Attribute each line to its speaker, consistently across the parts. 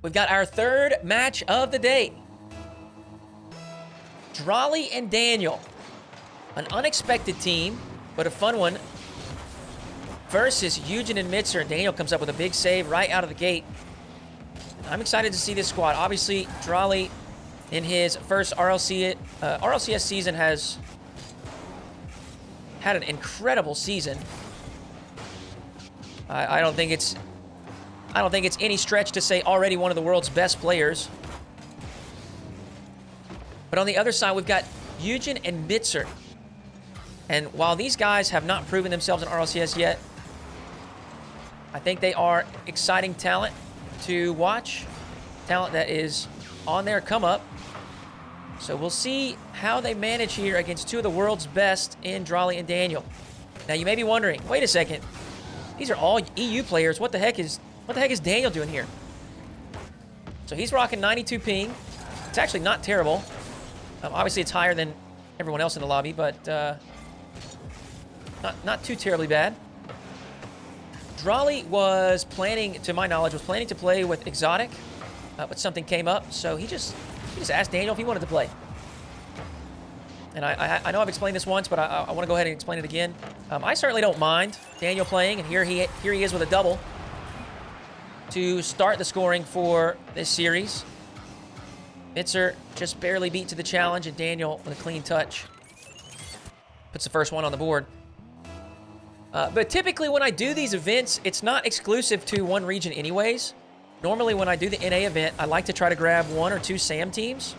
Speaker 1: we've got our third match of the day. Dralii and Daniel. An unexpected team, but a fun one. Versus Yujin and Mtzr. And Daniel comes up with a big save right out of the gate. I'm excited to see this squad. Obviously, Dralii in his first RLCS season has had an incredible season. I don't think it's any stretch to say already one of the world's best players. But on the other side, we've got Yujin and Mtzr. And while these guys have not proven themselves in RLCS yet, I think they are exciting talent to watch. Talent that is on their come up. So we'll see how they manage here against two of the world's best in Dralii and Daniel. Now you may be wondering, wait a second. These are all EU players. What the heck is Daniel doing here? So he's rocking 92 ping. It's actually not terrible. Obviously it's higher than everyone else in the lobby, but not too terribly bad. Dralii was planning, to my knowledge, to play with Exotic, but something came up, so he just asked Daniel if he wanted to play. And I know I've explained this once, but I want to go ahead and explain it again. I certainly don't mind Daniel playing, and here he is with a double to start the scoring for this series. Mtzr just barely beat to the challenge, and Daniel with a clean touch puts the first one on the board. But typically when I do these events, it's not exclusive to one region anyways. Normally when I do the NA event, I like to try to grab 1 or 2 SAM teams.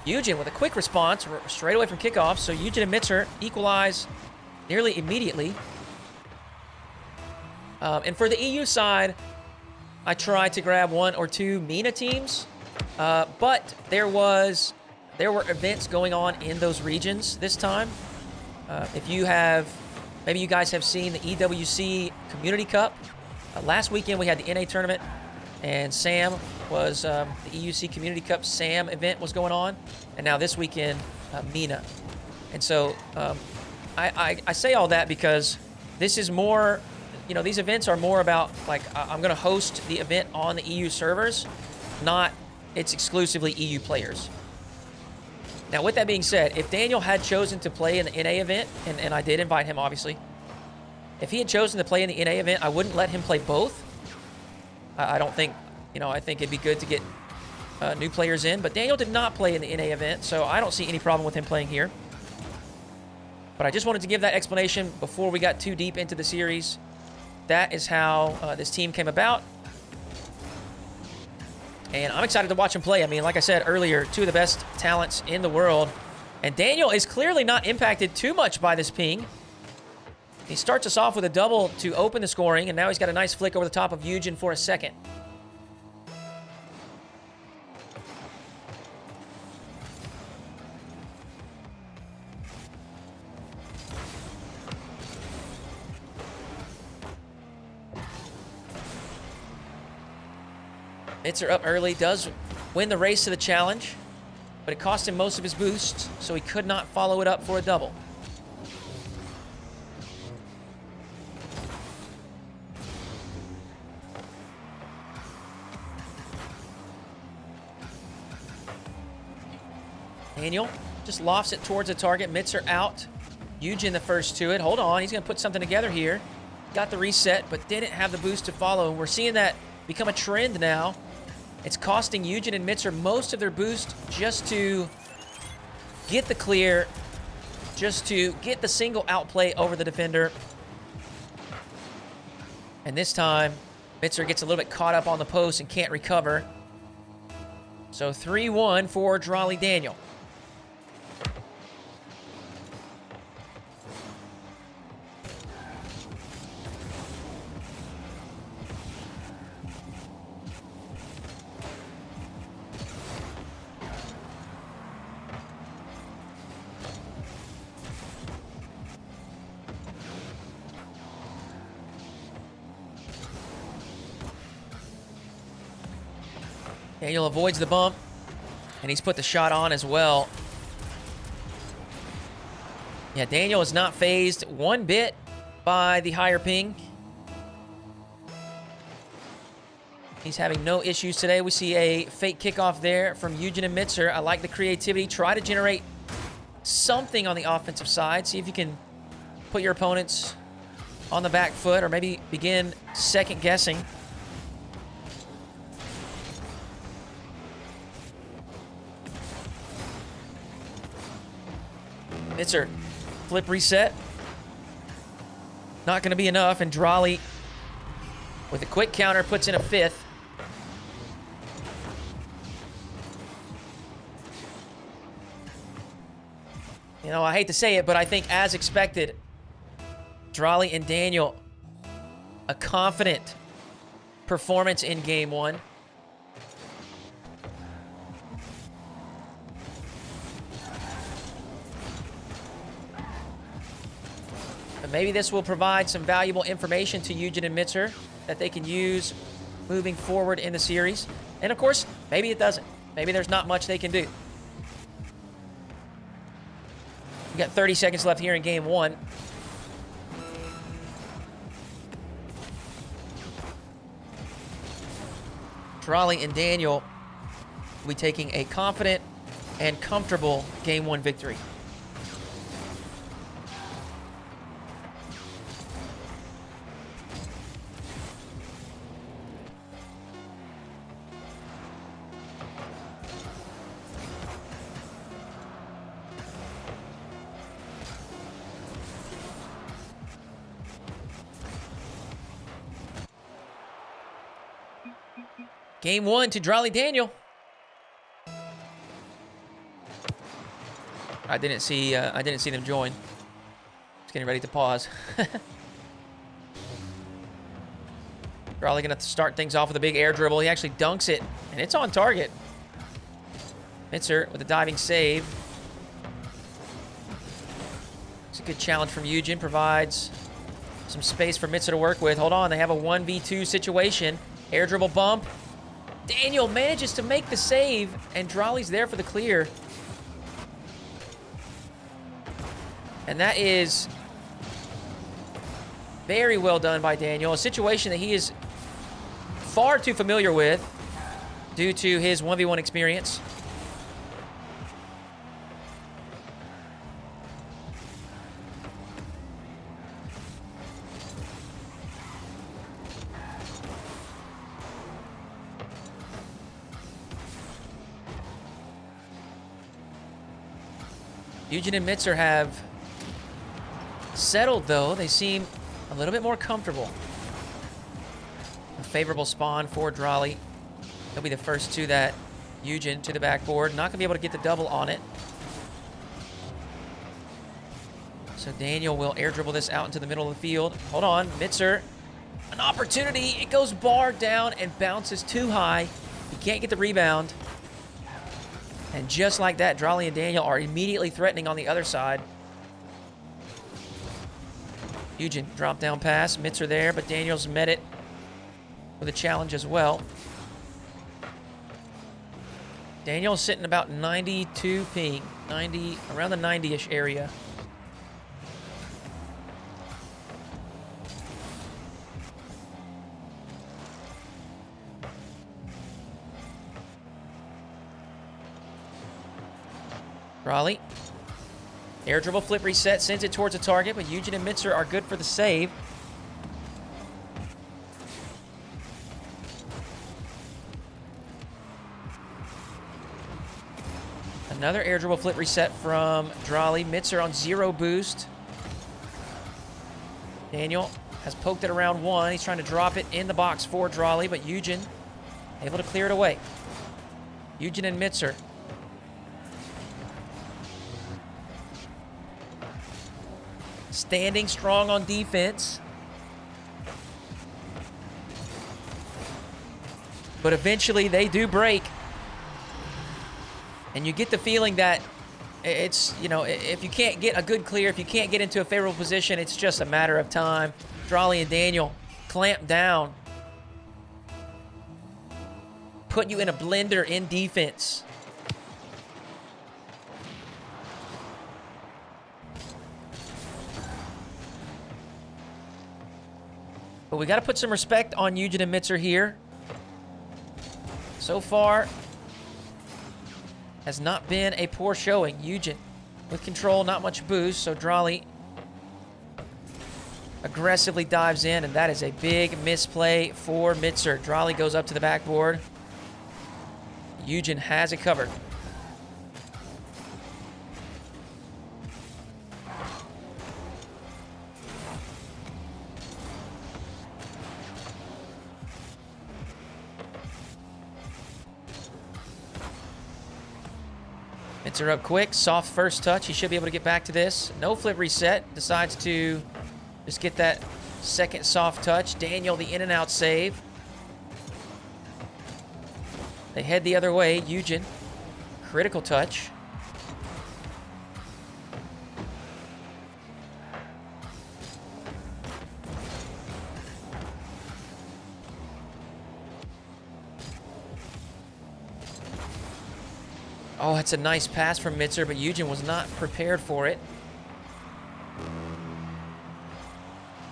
Speaker 1: Yujin with a quick response straight away from kickoff, so Yujin and Mtzr equalize nearly immediately. And for the EU side, I tried to grab 1 or 2 MENA teams, but there were events going on in those regions this time. Maybe you guys have seen the EWC Community Cup. Last weekend we had the NA tournament, and SAM was the EUC Community Cup SAM event was going on, and now this weekend MENA. And so I say all that because this is more, these events are more about like I'm going to host the event on the EU servers, not it's exclusively EU players. Now, with that being said, if Daniel had chosen to play in the NA event, and I did invite him, obviously, if he had chosen to play in the NA event, I wouldn't let him play both. I don't think, I think it'd be good to get new players in, but Daniel did not play in the NA event, so I don't see any problem with him playing here. But I just wanted to give that explanation before we got too deep into the series. That is how this team came about. And I'm excited to watch him play. I mean, like I said earlier, two of the best talents in the world. And Daniel is clearly not impacted too much by this ping. He starts us off with a double to open the scoring, and now he's got a nice flick over the top of Yujin for a second. Mtzr up early, does win the race to the challenge, but it cost him most of his boosts, so he could not follow it up for a double. Daniel just lofts it towards the target. Mtzr out. Yujin the first to it. Hold on, he's going to put something together here. Got the reset, but didn't have the boost to follow. We're seeing that become a trend now. It's costing Yujin and Mtzr most of their boost just to get the clear, just to get the single outplay over the defender. And this time, Mtzr gets a little bit caught up on the post and can't recover. So 3-1 for Dralii Daniel. Daniel avoids the bump, and he's put the shot on as well. Yeah, Daniel is not phased one bit by the higher ping. He's having no issues today. We see a fake kickoff there from Yujin and Mtzr. I like the creativity. Try to generate something on the offensive side. See if you can put your opponents on the back foot or maybe begin second guessing. Mtzr, flip reset. Not going to be enough, and Dralii, with a quick counter, puts in a fifth. You know, I hate to say it, but I think as expected, Dralii and Daniel, a confident performance in game one. But maybe this will provide some valuable information to Yujin and Mtzr that they can use moving forward in the series. And of course, maybe it doesn't. Maybe there's not much they can do. We got 30 seconds left here in game one. Dralii and Daniel will be taking a confident and comfortable game one victory. Game one to Dralii Daniel. I didn't see them join. Just getting ready to pause. Dralii gonna start things off with a big air dribble. He actually dunks it, and it's on target. Mtzr with a diving save. It's a good challenge from Yujin. Provides some space for Mtzr to work with. Hold on, they have a 1v2 situation. Air dribble bump. Daniel manages to make the save, and Dralii's there for the clear. And that is very well done by Daniel. A situation that he is far too familiar with due to his 1v1 experience. Yujin and Mtzr have settled, though. They seem a little bit more comfortable. A favorable spawn for Dralii. He'll be the first to that. Yujin to the backboard. Not going to be able to get the double on it. So Daniel will air dribble this out into the middle of the field. Hold on. Mtzr. An opportunity. It goes bar down and bounces too high. He can't get the rebound. And just like that, Dralii and Daniel are immediately threatening on the other side. Yujin, drop down pass. Mtzr there, but Daniel's met it with a challenge as well. Daniel's sitting about 92 ping. 90, around the 90-ish area. Dralii. Air dribble flip reset, sends it towards the target, but Yujin and Mtzr are good for the save. Another air dribble flip reset from Dralii. Mtzr on 0 boost. Daniel has poked it around 1. He's trying to drop it in the box for Dralii, but Yujin able to clear it away. Yujin and Mtzr. Standing strong on defense. But eventually they do break. And you get the feeling that it's, you know, if you can't get a good clear, if you can't get into a favorable position, it's just a matter of time. Dralii and Daniel clamp down. Put you in a blender in defense. But we got to put some respect on Yujin and Mtzr here. so far has not been a poor showing. Yujin with control, not much boost, so Dralii aggressively dives in, and that is a big misplay for Mtzr. Dralii goes up to the backboard. Yujin has it covered. Mtzr up quick, soft first touch. He should be able to get back to this. No flip reset. Decides to just get that second soft touch. Daniel, the in and out save. They head the other way. Yujin, critical touch. Oh, that's a nice pass from Mtzr, but Yujin was not prepared for it.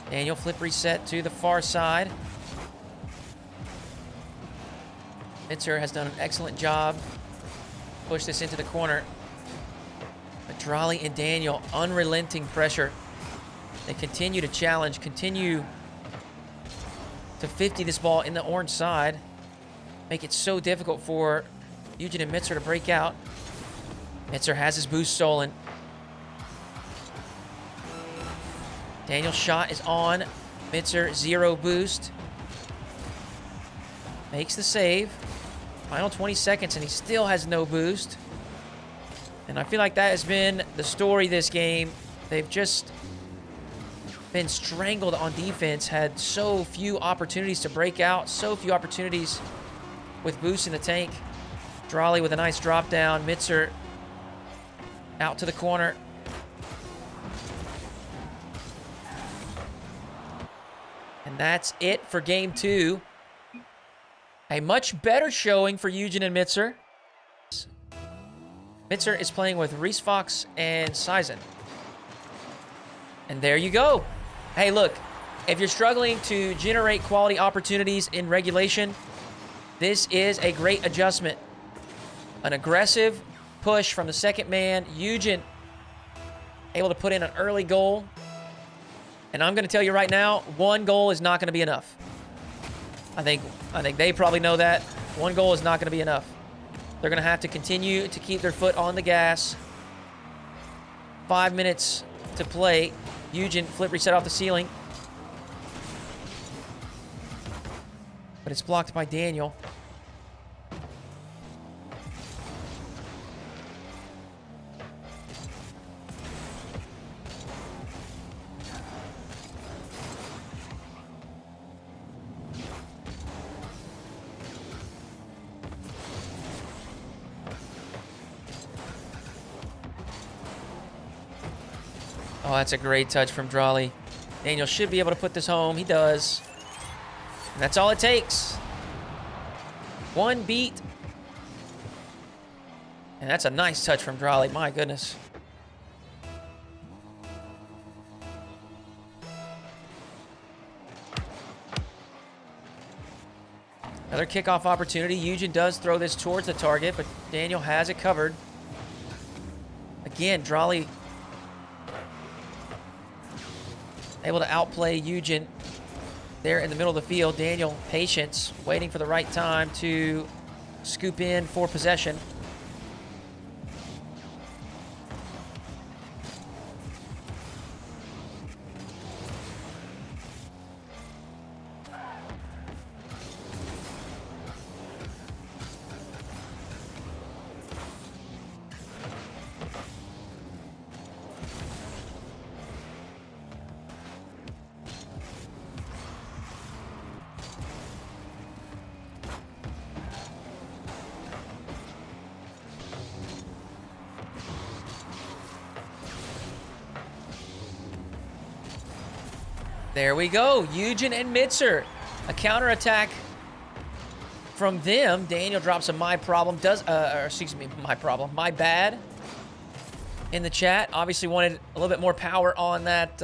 Speaker 1: Daniel flip reset to the far side. Mtzr has done an excellent job. Push this into the corner. But Dralii and Daniel, unrelenting pressure. They continue to challenge, continue to 50 this ball in the orange side. Make it so difficult for Yujin and Mtzr to break out. Mtzr has his boost stolen. Daniel's shot is on. Mtzr, 0 boost. Makes the save. Final 20 seconds, and he still has no boost. And I feel like that has been the story this game. They've just been strangled on defense, had so few opportunities to break out, so few opportunities with boost in the tank. Dralii with a nice drop down. Mtzr out to the corner. And that's it for game 2. A much better showing for Yujin and Mtzr. Mtzr is playing with Reese Fox and Sizen. And there you go. Hey, look, if you're struggling to generate quality opportunities in regulation, this is a great adjustment. An aggressive push from the second man. Yujin able to put in an early goal. And I'm going to tell you right now, 1 goal is not going to be enough. I think they probably know that. 1 goal is not going to be enough. They're going to have to continue to keep their foot on the gas. 5 minutes to play. Yujin flip reset off the ceiling. But it's blocked by Daniel. Oh, that's a great touch from Dralii. Daniel should be able to put this home. He does. And that's all it takes. 1 beat. And that's a nice touch from Dralii. My goodness. Another kickoff opportunity. Yujin does throw this towards the target, but Daniel has it covered. Again, Dralii able to outplay Yujin there in the middle of the field. Daniel, patience, waiting for the right time to scoop in for possession. There we go. Yujin and Mtzr. A counterattack from them. Daniel drops a my bad in the chat. Obviously wanted a little bit more power on that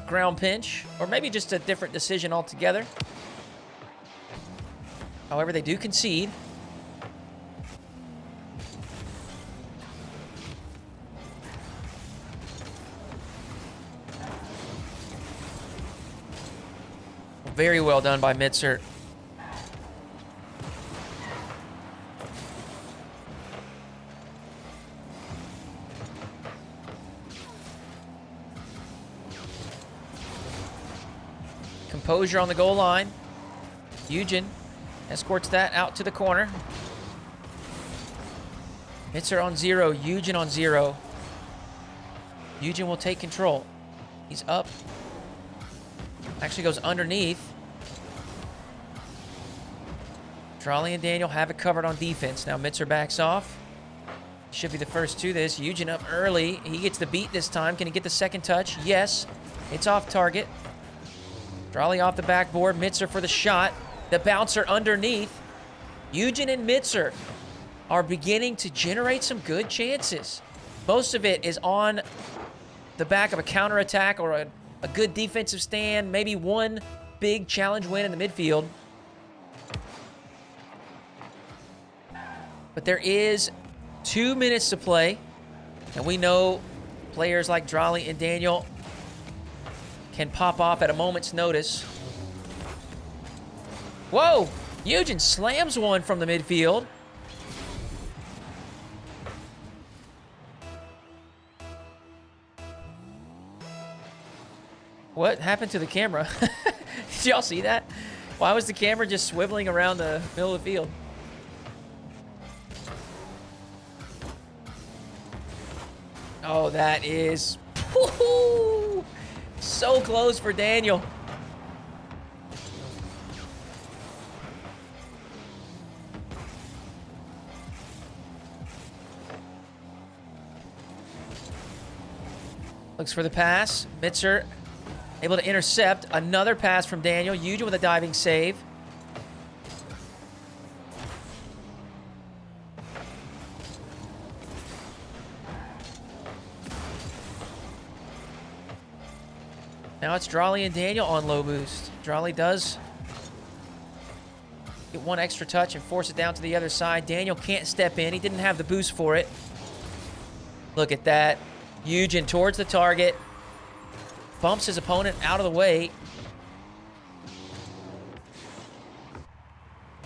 Speaker 1: ground pinch, or maybe just a different decision altogether. However, they do concede. Very well done by Mtzr. Composure on the goal line. Yujin escorts that out to the corner. Mtzr on 0. Yujin on 0. Yujin will take control. He's up. Actually goes underneath. Dralii and Daniel have it covered on defense. Now Mtzr backs off. Should be the first to this. Yujin up early. He gets the beat this time. Can he get the second touch? Yes. It's off target. Dralii off the backboard. Mtzr for the shot. The bouncer underneath. Yujin and Mtzr are beginning to generate some good chances. Most of it is on the back of a counterattack or a good defensive stand. Maybe one big challenge win in the midfield. But there is 2 minutes to play. And we know players like Dralii and Daniel can pop off at a moment's notice. Whoa! Yujin slams one from the midfield. What happened to the camera? Did y'all see that? Why was the camera just swiveling around the middle of the field? Oh, that is... Woo-hoo! So close for Daniel. Looks for the pass. Mtzr able to intercept. Another pass from Daniel. Yujin with a diving save. Now it's Dralii and Daniel on low boost. Dralii does get one extra touch and force it down to the other side. Daniel can't step in. He didn't have the boost for it. Look at that. Yujin towards the target. Bumps his opponent out of the way.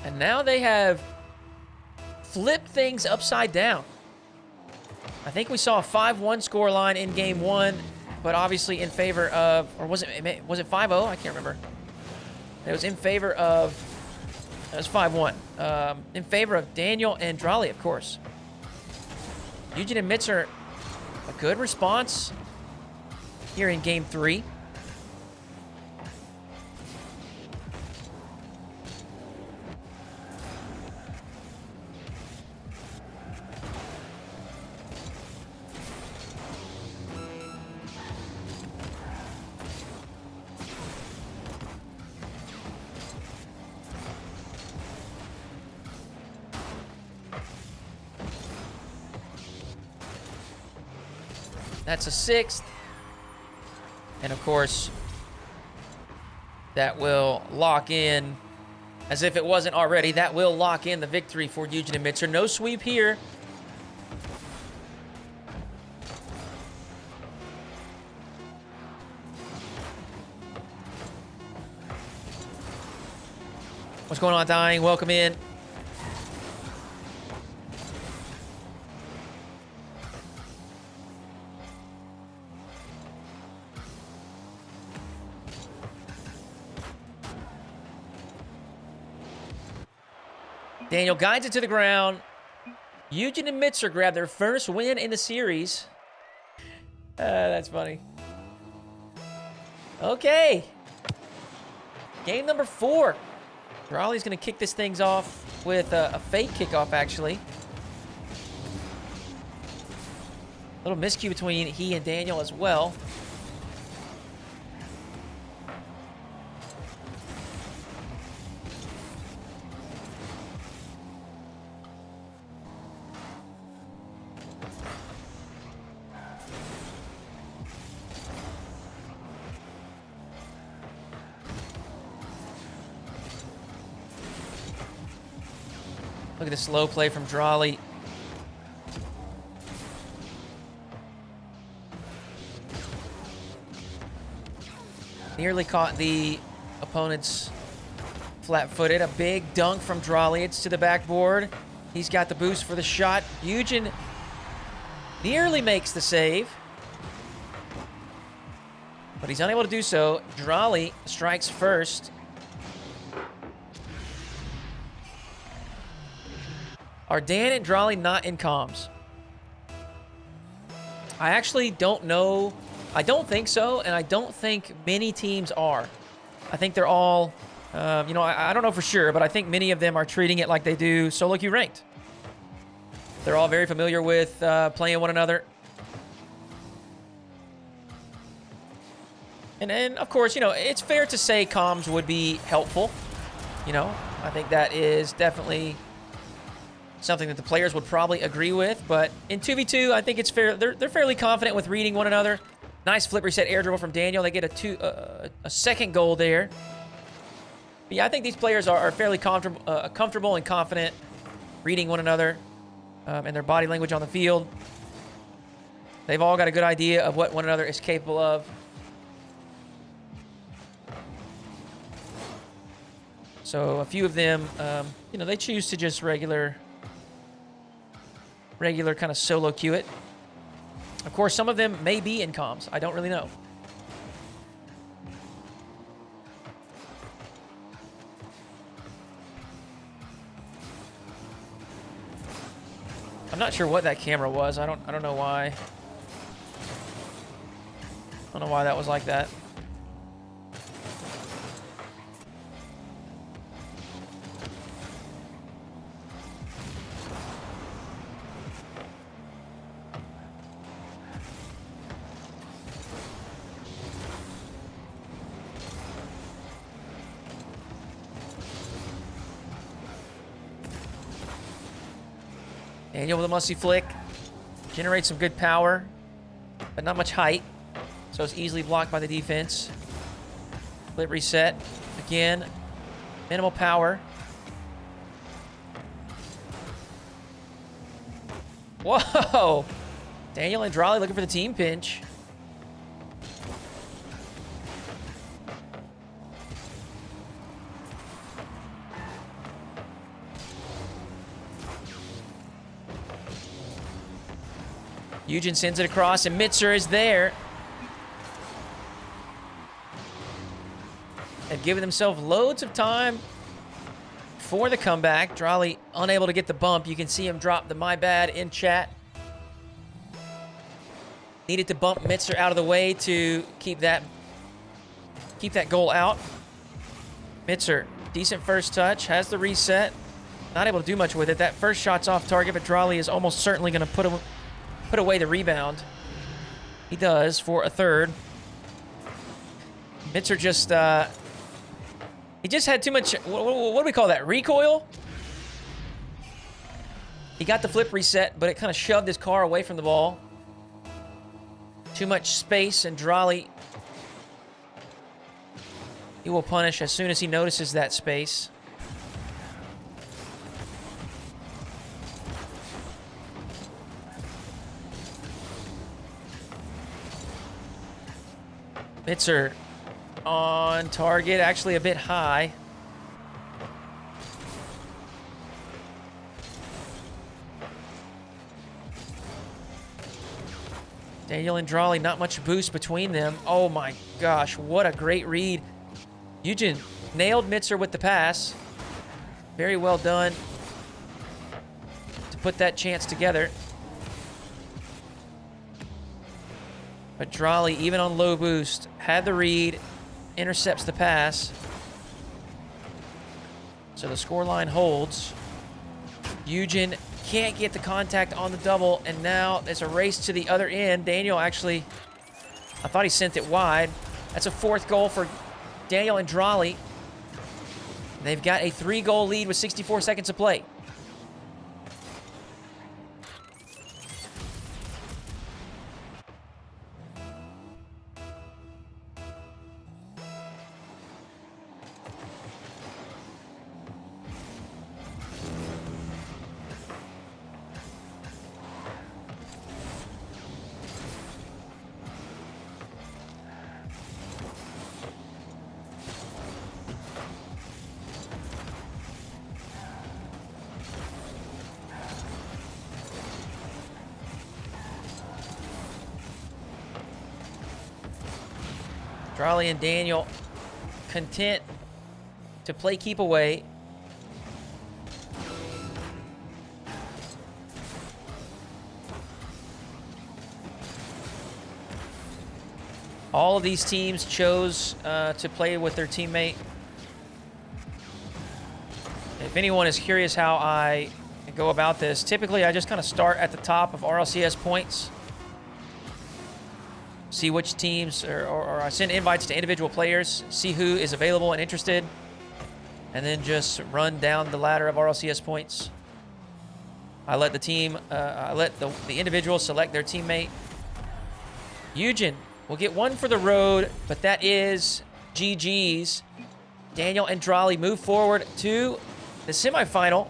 Speaker 1: And now they have flipped things upside down. I think we saw a 5-1 scoreline in game 1. But obviously in favor of, or was it 5-0? I can't remember. It was in favor of, it was 5-1. In favor of Daniel and Dralii, of course. Yujin and Mtzr, a good response here in game 3. That's a 6th. And of course, that will lock in, as if it wasn't already, that will lock in the victory for Yujin and Mtzr. No sweep here. What's going on, Dying? Welcome in. Daniel guides it to the ground. Yujin and Mtzr grab their first win in the series. That's funny. Okay. Game number 4. Dralii's going to kick this thing off with a fake kickoff, actually. A little miscue between he and Daniel as well. Look at the slow play from Dralii. Nearly caught the opponent's flat-footed. A big dunk from Dralii. It's to the backboard. He's got the boost for the shot. Yujin nearly makes the save, but he's unable to do so. Dralii strikes first. Are Dan and Dralii not in comms? I actually don't know. I don't think so, and I don't think many teams are. I think they're all, you know, I don't know for sure, but I think many of them are treating it like they do solo queue ranked. They're all very familiar with playing one another. And of course, you know, it's fair to say comms would be helpful. You know, I think that is definitely something that the players would probably agree with. But in 2v2, I think it's fair. They're fairly confident with reading one another. Nice flip reset air dribble from Daniel. They get a second goal there. But yeah, I think these players are fairly comfortable and confident reading one another and their body language on the field. They've all got a good idea of what one another is capable of. So a few of them, you know, they choose to just regular kind of solo queue it. Of course, some of them may be in comms. I don't really know. I'm not sure what that camera was. I don't know why. I don't know why that was like that. Daniel with a musty flick. Generates some good power, but not much height. So it's easily blocked by the defense. Flip reset. Again, minimal power. Whoa! Daniel and Dralii looking for the team pinch. Yujin sends it across, and Mtzr is there. They've given themselves loads of time for the comeback. Dralii unable to get the bump. You can see him drop the "my bad" in chat. Needed to bump Mtzr out of the way to keep that goal out. Mtzr, decent first touch, has the reset. Not able to do much with it. That first shot's off target, but Dralii is almost certainly going to put away the rebound. He does for a third. Mtzr just, he just had too much, what do we call that, recoil? He got the flip reset, but it kind of shoved his car away from the ball. Too much space, and Dralii, he will punish as soon as he notices that space. Mtzr on target, actually a bit high. Daniel and Dralii, not much boost between them. Oh my gosh, what a great read. Yujin nailed Mtzr with the pass. Very well done to put that chance together. But Dralii, even on low boost, had the read, intercepts the pass. So the scoreline holds. Yujin can't get the contact on the double, and now it's a race to the other end. Daniel actually, I thought he sent it wide. That's a fourth goal for Daniel and Dralii. They've got a 3-goal lead with 64 seconds to play. Dralii and Daniel content to play keep away. All of these teams chose to play with their teammate. If anyone is curious how I go about this, typically I just kind of start at the top of RLCS points, see which teams, or I send invites to individual players, see who is available and interested, and then just run down the ladder of RLCS points. I let the team, I let the individual select their teammate. Yujin will get one for the road, but that is GG's. Daniel and Dralii move forward to the semifinal.